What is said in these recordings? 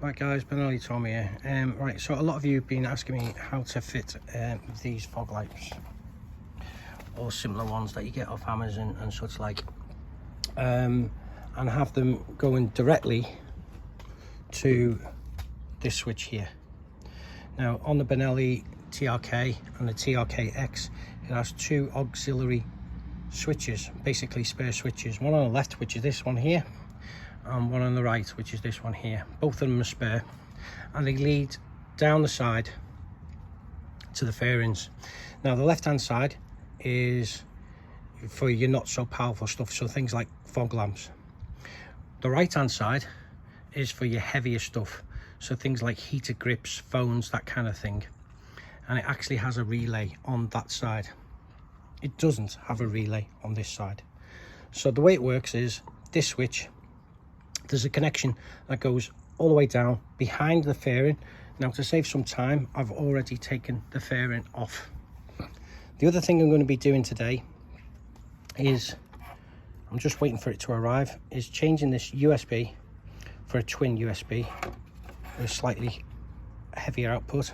Right guys, Ben Tommy here. Right, so a lot of you have been asking me how to fit these fog lights or similar ones that you get off Amazon and such like, and have them going directly to this switch here. Now on the Benelli TRK and the TRK-X, it has two auxiliary switches, basically spare switches, one on the left, which is this one here, and one on the right, which is this one here. Both of them are spare, and they lead down the side to the fairings. Now the left hand side is for your not so powerful stuff, so things like fog lamps. The right hand side is for your heavier stuff, so things like heated grips, phones, that kind of thing. And it actually has a relay on that side. It doesn't have a relay on this side. So the way it works is this switch, there's a connection that goes all the way down behind the fairing. Now to save some time, I've already taken the fairing off. The other thing I'm going to be doing today is, I'm just waiting for it to arrive, is changing this USB for a twin USB with a slightly heavier output.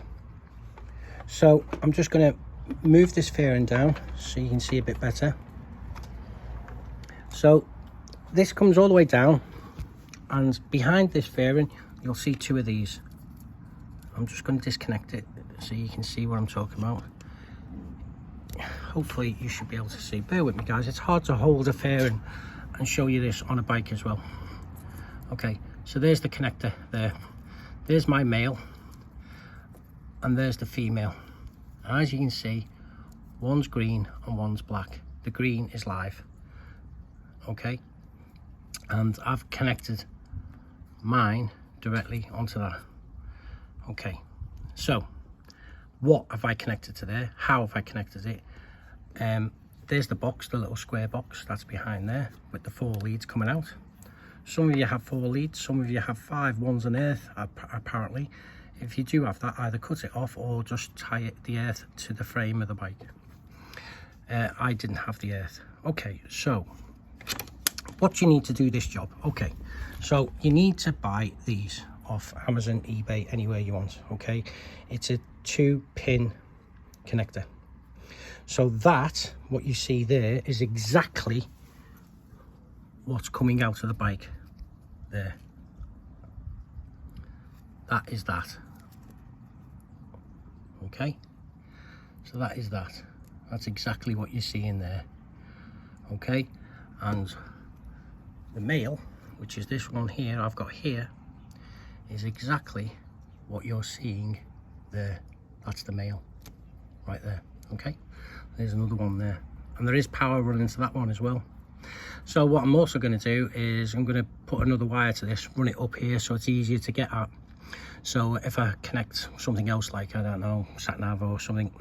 So I'm just going to move this fairing down so you can see a bit better. So this comes all the way down, and behind this fairing you'll see two of these. I'm just going to disconnect it so you can see what I'm talking about. Hopefully you should be able to see. Bear with me guys, it's hard to hold a fairing and show you this on a bike as well. Okay, so there's the connector there. There's my male and there's the female. And as you can see, one's green and one's black. The green is live. Okay, and I've connected mine directly onto that. Okay, so what have I connected to there? How have I connected it? There's the box, the little square box that's behind there with the 4 leads coming out. Some of you have 4 leads, some of you have 5. One's an earth apparently. If you do have that, either cut it off or just tie the earth to the frame of the bike. I didn't have the earth. Okay, so what you need to do this job. Okay, so you need to buy these off Amazon, eBay, anywhere you want. Okay, it's a 2-pin connector. So that, what you see there, is exactly what's coming out of the bike there. That is that. Okay, so that is that. That's exactly what you see in there. Okay, and the male, which is this one here I've got here, is exactly what you're seeing there. That's the male right there. Okay, there's another one there, and there is power running to that one as well. So what I'm also going to do is I'm going to put another wire to this, run it up here so it's easier to get at. So if I connect something else, like, I don't know, sat nav or something,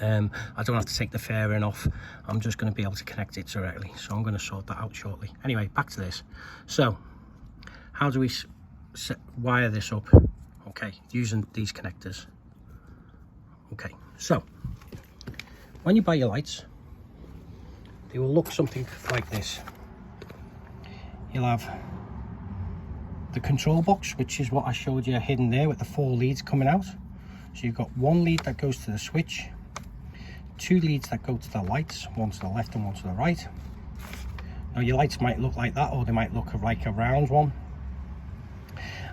I don't have to take the fairing off. I'm just going to be able to connect it directly. So I'm going to sort that out shortly. Anyway, back to this. So how do we wire this up? Okay, using these connectors. Okay, so when you buy your lights, they will look something like this. You'll have the control box, which is what I showed you hidden there with the 4 leads coming out. So you've got 1 lead that goes to the switch, 2 leads that go to the lights, one to the left and one to the right. Now your lights might look like that, or they might look like a round one.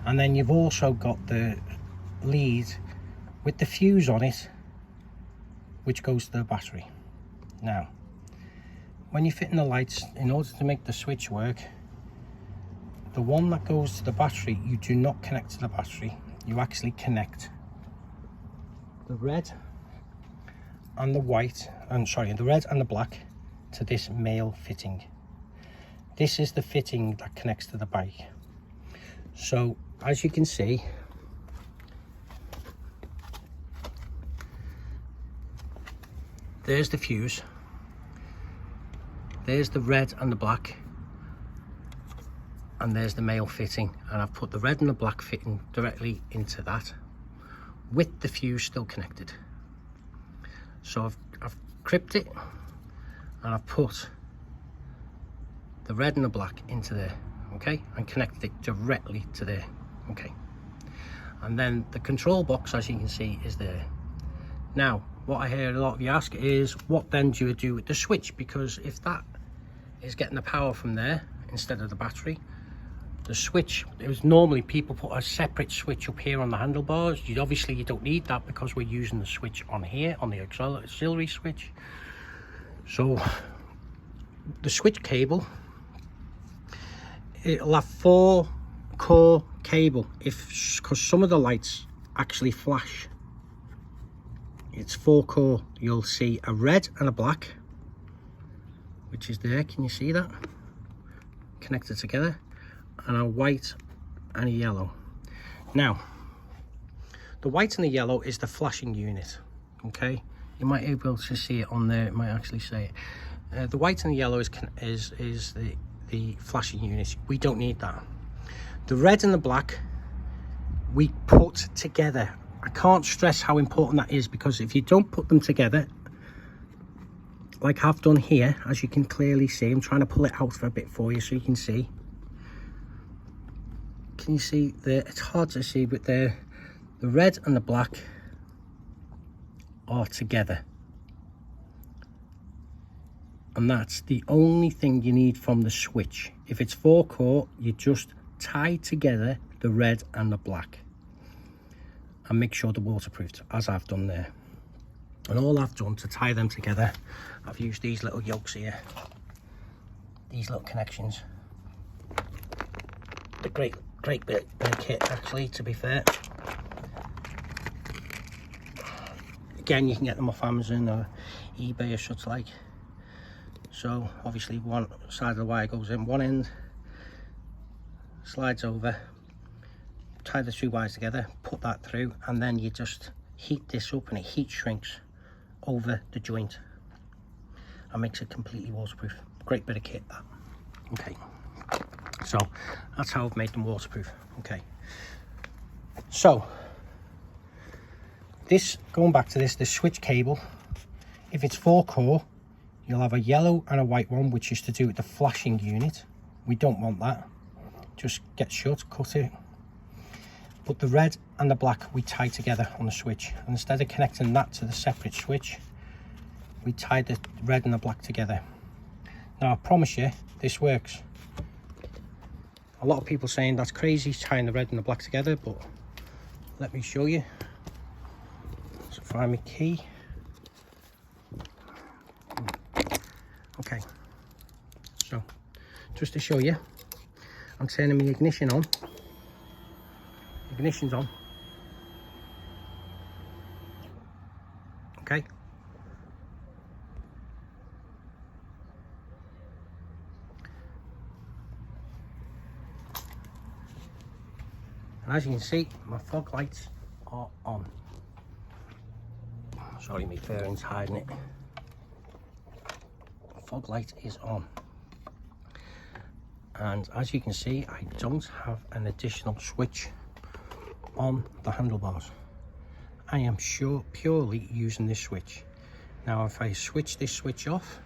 And then you've also got the lead with the fuse on it, which goes to the battery. Now when you're fitting the lights, in order to make the switch work, the one that goes to the battery, you do not connect to the battery. You actually connect the red and the white, the red and the black to this male fitting. This is the fitting that connects to the bike. So as you can see, there's the fuse, there's the red and the black, and there's the male fitting, and I've put the red and the black fitting directly into that with the fuse still connected. So I've crimped it and I've put the red and the black into there, okay, and connected it directly to there. Okay, And then the control box, as you can see, is there. Now, what I hear a lot of you ask is, what then do you do with the switch? Because if that is getting the power from there instead of the battery, the switch, it was normally people put a separate switch up here on the handlebars. Obviously you don't need that because we're using the switch on here, on the auxiliary switch. So the switch cable, it'll have 4-core cable, because some of the lights actually flash. It's 4-core. You'll see a red and a black, which is there. Can you see that? Connected together. And a white and a yellow. Now, the white and the yellow is the flashing unit. Okay, you might be able to see it on there. It might actually say it. The white and the yellow is the flashing unit. We don't need that. The red and the black we put together. I can't stress how important that is, because if you don't put them together, like I've done here, as you can clearly see, I'm trying to pull it out for a bit for you so you can see. Can you see there? It's hard to see, but the red and the black are together. And that's the only thing you need from the switch. If it's 4-core, you just tie together the red and the black. And make sure they're waterproofed, as I've done there. And all I've done to tie them together, I've used these little yokes here. These little connections. A great bit of kit, actually, to be fair. Again, you can get them off Amazon or eBay or such like. So obviously one side of the wire goes in one end, slides over, tie the 2 wires together, put that through, and then you just heat this up and it heat shrinks over the joint and makes it completely waterproof. Great bit of kit, that. Okay, so that's how I've made them waterproof. Okay, so this, going back to this, the switch cable, if it's 4-core, you'll have a yellow and a white one, which is to do with the flashing unit. We don't want that. Just get shut, cut it. But the red and the black we tie together on the switch. And instead of connecting that to the separate switch, we tie the red and the black together. Now I promise you, this works. A lot of people saying that's crazy tying the red and the black together, but let me show you. So find my key. Okay, so just to show you, I'm turning my ignition on. Ignition's on. Okay. And as you can see, my fog lights are on. Sorry, my fairing's hiding it. Fog light is on, and as you can see, I don't have an additional switch on the handlebars. I am purely using this switch. Now if I switch this switch off,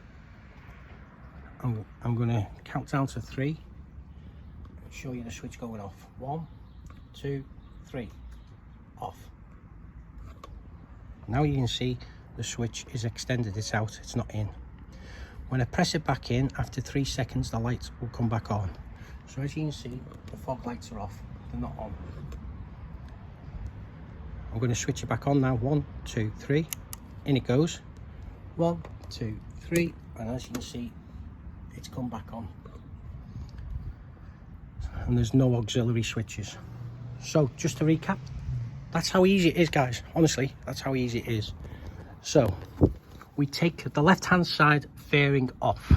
I'm going to count down to 3 and show you the switch going off. 1, 2, 3, off. Now you can see the switch is extended, it's out, it's not in. When I press it back in, after 3 seconds, the lights will come back on. So as you can see, the fog lights are off, they're not on. I'm going to switch it back on now. 1, 2, 3, in it goes. 1, 2, 3, and as you can see, it's come back on. And there's no auxiliary switches. So just to recap, that's how easy it is, guys. Honestly, that's how easy it is. So we take the left hand side fairing off.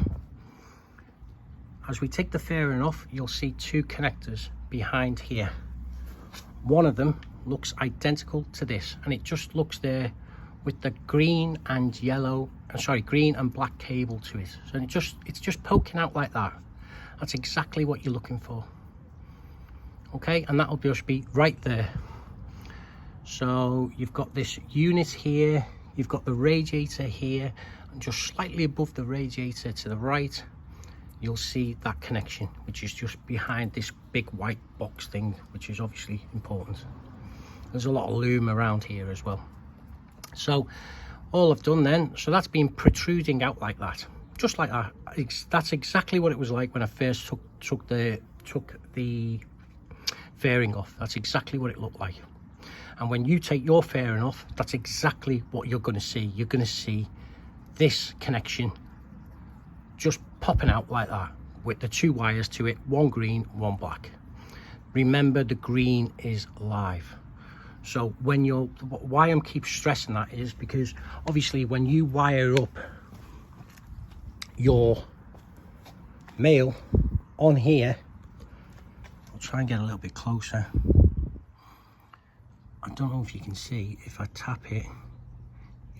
As we take the fairing off, you'll see 2 connectors behind here. One of them looks identical to this, and it just looks there with the green and green and black cable to it. So it's just poking out like that. That's exactly what you're looking for. Okay, and that'll just be right there. So you've got this unit here, you've got the radiator here, and just slightly above the radiator to the right, you'll see that connection, which is just behind this big white box thing, which is obviously important. There's a lot of loom around here as well. So all I've done then, so that's been protruding out like that, just like that. That's exactly what it was like when I first took the fairing off. That's exactly what it looked like. And when you take your fairing off, that's exactly what you're going to see. You're going to see this connection just popping out like that with the 2 wires to it, one green, one black. Remember, the green is live. So when you're, why I'm keep stressing that is because obviously when you wire up your male on here, I'll try and get a little bit closer. I don't know if you can see, if I tap it,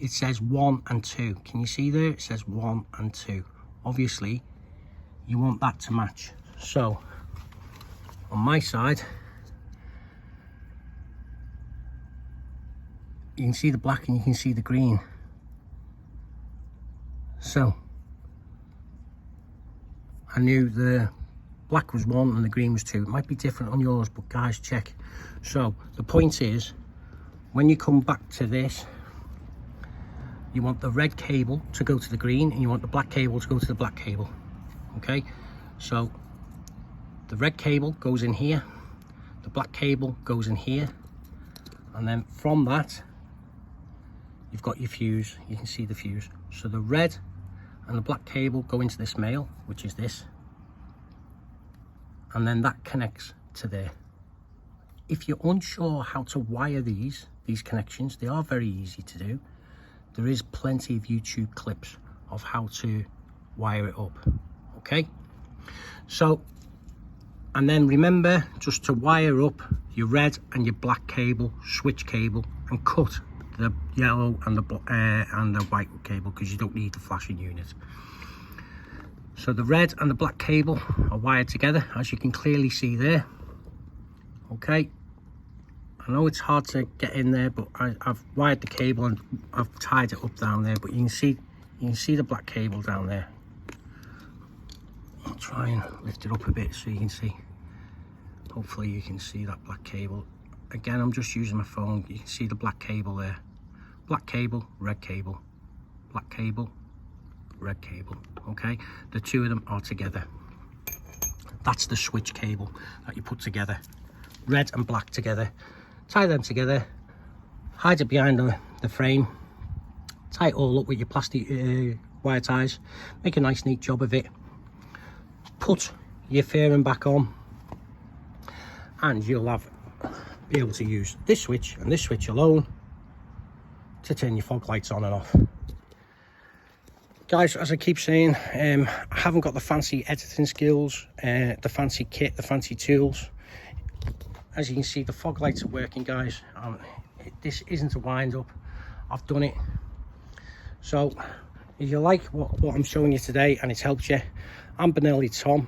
it says 1 and 2. Can you see there? It says 1 and 2. Obviously, you want that to match. So, on my side, you can see the black and you can see the green. So, I knew the black was 1 and the green was 2. It might be different on yours, but guys, check. So the point is, when you come back to this, you want the red cable to go to the green and you want the black cable to go to the black cable. Okay, so the red cable goes in here, the black cable goes in here, and then from that you've got your fuse. You can see the fuse. So the red and the black cable go into this male, which is this, and then that connects to there. If you're unsure how to wire these connections, they are very easy to do. There is plenty of YouTube clips of how to wire it up. Okay, so, and then remember just to wire up your red and your black cable, switch cable, and cut the yellow and the white cable, because you don't need the flashing unit. So the red and the black cable are wired together, as you can clearly see there. Okay, I know it's hard to get in there, but I've wired the cable and I've tied it up down there, but you can see the black cable down there. I'll try and lift it up a bit so you can see. Hopefully you can see that black cable. Again, I'm just using my phone. You can see the black cable there. Black cable, red cable, black cable, red cable. Okay, the 2 of them are together. That's the switch cable that you put together, red and black together. Tie them together, hide it behind the frame, tie it all up with your plastic wire ties, make a nice neat job of it, put your fairing back on, and you'll be able to use this switch and this switch alone to turn your fog lights on and off. Guys, as I keep saying, I haven't got the fancy editing skills, the fancy kit, the fancy tools. As you can see, the fog lights are working, guys. This isn't a wind up. I've done it. So if you like what I'm showing you today and it's helped you, I'm Benelli Tom.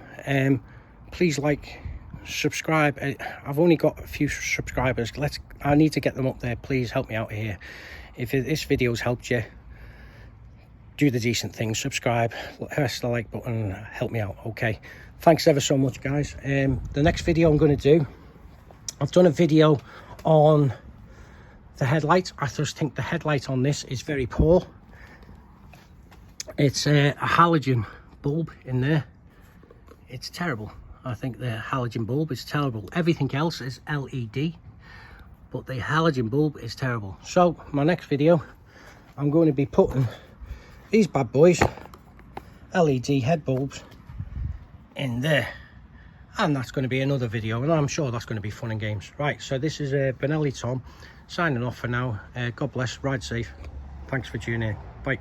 Please like, subscribe. I've only got a few subscribers. I need to get them up there. Please help me out here. If this video's helped you, do the decent thing, subscribe, press the like button, help me out. Okay, thanks ever so much, guys. The next video I'm going to do, I've done a video on the headlight. I just think the headlight on this is very poor. It's a halogen bulb in there. It's terrible. I think the halogen bulb is terrible. Everything else is LED, but the halogen bulb is terrible. So my next video, I'm going to be putting these bad boys, LED head bulbs, in there, and that's going to be another video, and I'm sure that's going to be fun and games. Right, so this is Benelli Tom signing off for now. God bless, ride safe, thanks for tuning in, bye.